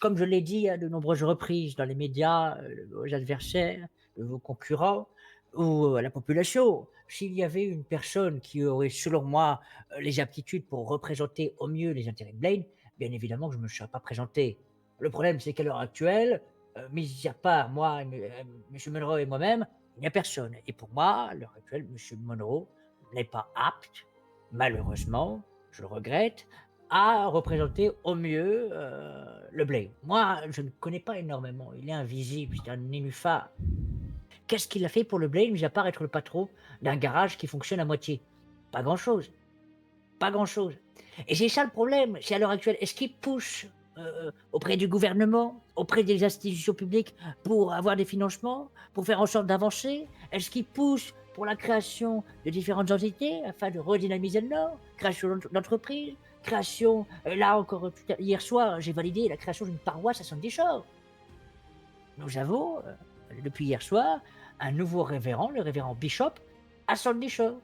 Comme je l'ai dit à de nombreuses reprises dans les médias, aux adversaires, vos concurrents ou à la population, s'il y avait une personne qui aurait, selon moi, les aptitudes pour représenter au mieux les intérêts de Blaine, bien évidemment que je ne me serais pas présenté. Le problème, c'est qu'à l'heure actuelle, mis à part moi, monsieur Monroe et moi-même, il n'y a personne. Et pour moi, à l'heure actuelle, monsieur Monroe n'est pas apte, malheureusement, je le regrette, à représenter au mieux le Blade. Moi, je ne connais pas énormément. Il est invisible, c'est un nénuphar. Qu'est-ce qu'il a fait pour le Blade, mis à part être le patron d'un garage qui fonctionne à moitié? Pas grand-chose. Pas grand-chose. Et c'est ça le problème. C'est à l'heure actuelle, est-ce qu'il pousse auprès du gouvernement, auprès des institutions publiques pour avoir des financements, pour faire en sorte d'avancer? Est-ce qu'il pousse pour la création de différentes entités afin de redynamiser le Nord? Création d'entreprises, création, là encore, hier soir, j'ai validé la création d'une paroisse à Sandy-Shore. Nous avons, depuis hier soir, un nouveau révérend, le révérend Bishop, à Sandy-Shore.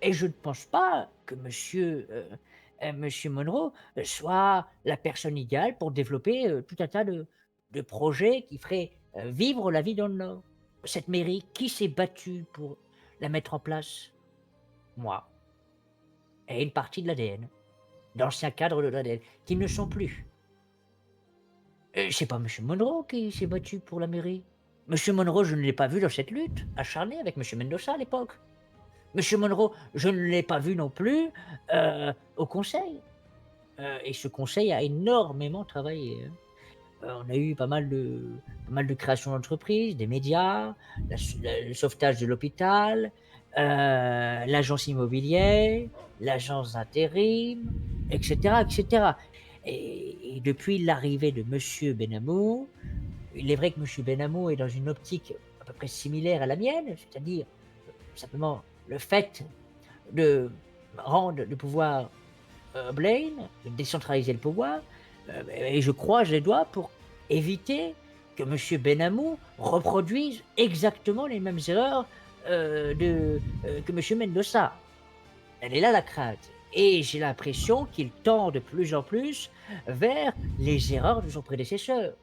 Et je ne pense pas que monsieur Monroe, soit la personne idéale pour développer, tout un tas de projets qui feraient, vivre la vie dans le Nord. Cette mairie, qui s'est battu pour la mettre en place? Moi et une partie de l'ADN, d'anciens cadres de l'ADN, qui ne sont plus. C'est pas monsieur Monroe qui s'est battu pour la mairie. Monsieur Monroe, je ne l'ai pas vu dans cette lutte acharnée avec monsieur Mendoza à l'époque. Monsieur Monroe, je ne l'ai pas vu non plus, au conseil, et ce conseil a énormément travaillé, hein. On a eu pas mal de créations d'entreprises, des médias, le sauvetage de l'hôpital, l'agence immobilière, l'agence d'intérim, et cetera et depuis l'arrivée de monsieur Benamou, il est vrai que monsieur Benamou est dans une optique à peu près similaire à la mienne, c'est-à-dire, simplement le fait de rendre le pouvoir, Blaine, de décentraliser le pouvoir, et je croise les doigts pour éviter que monsieur Benamou reproduise exactement les mêmes erreurs, que monsieur Mendoza. Elle est là la crainte et j'ai l'impression qu'il tend de plus en plus vers les erreurs de son prédécesseur.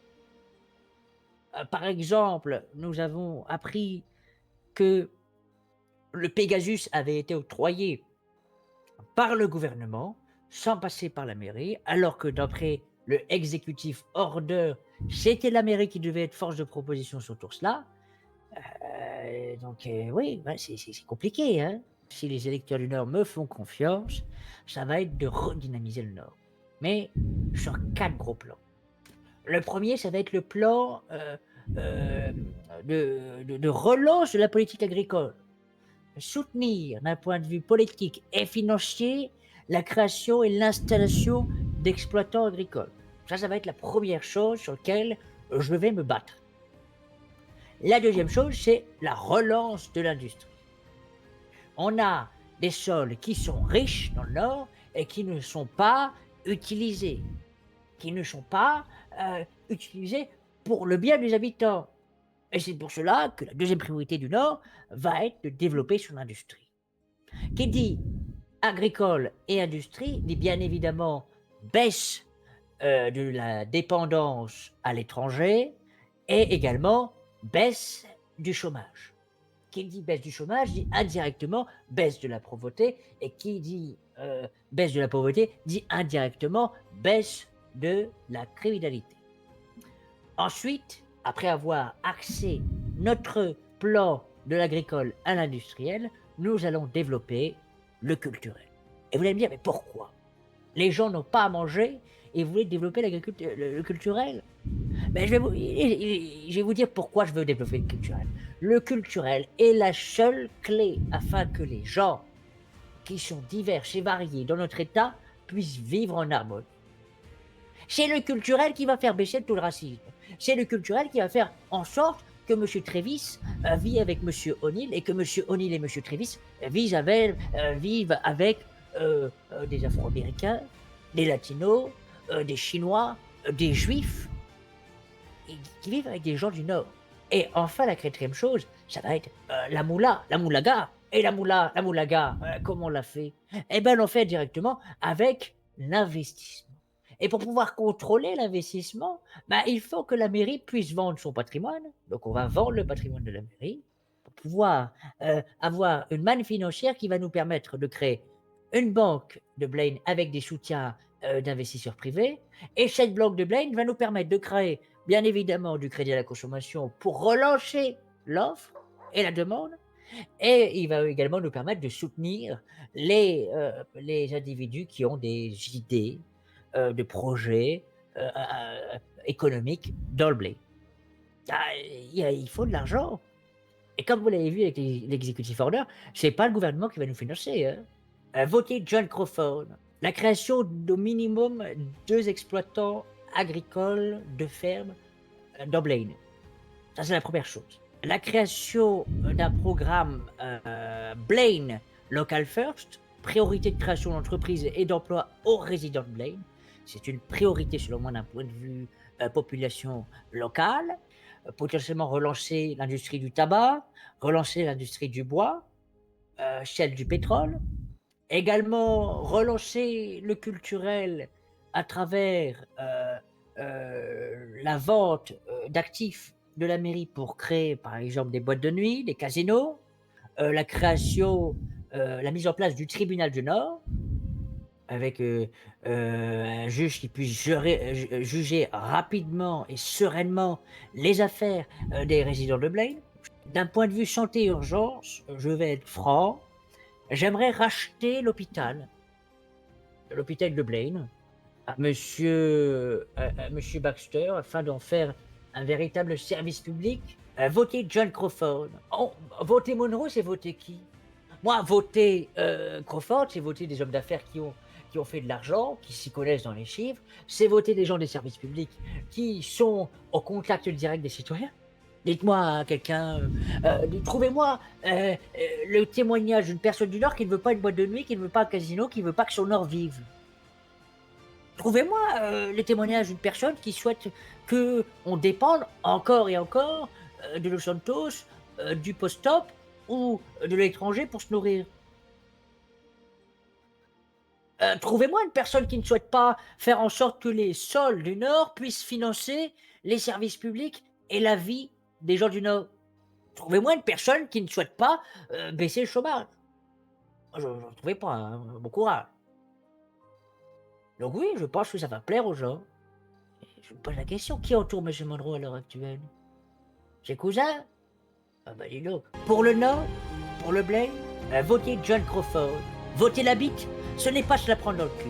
Par exemple, nous avons appris que le Pegasus avait été octroyé par le gouvernement, sans passer par la mairie, alors que d'après le executive order, c'était la mairie qui devait être force de proposition sur tout cela. Donc oui, ouais, c'est compliqué, hein. Si les électeurs du Nord me font confiance, ça va être de redynamiser le Nord. Mais sur 4 gros plans. Le premier, ça va être le plan de relance de la politique agricole. Soutenir d'un point de vue politique et financier la création et l'installation d'exploitants agricoles. Ça va être la première chose sur laquelle je vais me battre. La deuxième chose, c'est la relance de l'industrie. On a des sols qui sont riches dans le Nord et qui ne sont pas utilisés, qui ne sont pas utilisés pour le bien des habitants. Et c'est pour cela que la deuxième priorité du Nord va être de développer son industrie. Qui dit agricole et industrie dit bien évidemment baisse de la dépendance à l'étranger et également baisse du chômage. Qui dit baisse du chômage dit indirectement baisse de la pauvreté et qui dit baisse de la pauvreté dit indirectement baisse de la criminalité. Ensuite, après avoir axé notre plan de l'agricole à l'industriel, nous allons développer le culturel. Et vous allez me dire, mais pourquoi? Les gens n'ont pas à manger et vous voulez développer le culturel? Ben, je vais vous dire pourquoi je veux développer le culturel. Le culturel est la seule clé afin que les gens qui sont divers et variés dans notre État puissent vivre en harmonie. C'est le culturel qui va faire baisser le taux de racisme. C'est le culturel qui va faire en sorte que M. Trévis vit avec M. O'Neill et que M. O'Neill et M. Trévis vivent avec des Afro-Américains, des Latinos, des Chinois, des Juifs, et qui vivent avec des gens du Nord. Et enfin, la quatrième chose, ça va être la moulaga. Et la moulaga, comment on l'a fait? Eh bien, on l'a fait directement avec l'investissement. Et pour pouvoir contrôler l'investissement, bah, il faut que la mairie puisse vendre son patrimoine. Donc on va vendre le patrimoine de la mairie pour pouvoir, avoir une manne financière qui va nous permettre de créer une banque de Blaine avec des soutiens, d'investisseurs privés, et cette banque de Blaine va nous permettre de créer, bien évidemment, du crédit à la consommation pour relancer l'offre et la demande, et il va également nous permettre de soutenir les individus qui ont des idées, de projets, économiques dans le blé. Ah, il faut de l'argent, et comme vous l'avez vu avec l'executive order, c'est pas le gouvernement qui va nous financer, hein. Votez John Crawford. La création d'au minimum 2 exploitants agricoles de ferme, dans Blaine. Ça, c'est la première chose. La création d'un programme Blaine Local First, priorité de création d'entreprises et d'emplois aux résidents de Blaine. C'est une priorité, selon moi, d'un point de vue population locale. Potentiellement relancer l'industrie du tabac, relancer l'industrie du bois, celle du pétrole. Également relancer le culturel à travers la vente d'actifs de la mairie pour créer, par exemple, des boîtes de nuit, des casinos, la création, la mise en place du tribunal du Nord, avec un juge qui puisse juger rapidement et sereinement les affaires des résidents de Blaine. D'un point de vue santé et urgence, je vais être franc, j'aimerais racheter l'hôpital de Blaine, à monsieur Baxter, afin d'en faire un véritable service public. Voter John Crawford. Oh, voter Monroe, c'est voter qui? Moi, voter Crawford, c'est voter des hommes d'affaires qui ont fait de l'argent, qui s'y connaissent dans les chiffres. C'est voter des gens des services publics qui sont au contact direct des citoyens. Dites-moi, quelqu'un, trouvez-moi le témoignage d'une personne du Nord qui ne veut pas une boîte de nuit, qui ne veut pas un casino, qui ne veut pas que son Nord vive. Trouvez-moi le témoignage d'une personne qui souhaite qu'on dépende encore et encore de Los Santos, du post-op ou de l'étranger pour se nourrir. Trouvez-moi une personne qui ne souhaite pas faire en sorte que les sols du Nord puissent financer les services publics et la vie des gens du Nord. Trouvez-moi une personne qui ne souhaite pas baisser le chômage. Je n'en trouvais pas, hein, bon courage. Donc oui, je pense que ça va plaire aux gens. Je me pose la question, qui entoure M. Monroe à l'heure actuelle? Ses cousins? Ah bah dis donc. Pour le Nord, pour le Blaine, votez John Crawford. Votez la bite, ce n'est pas se la prendre dans le cul.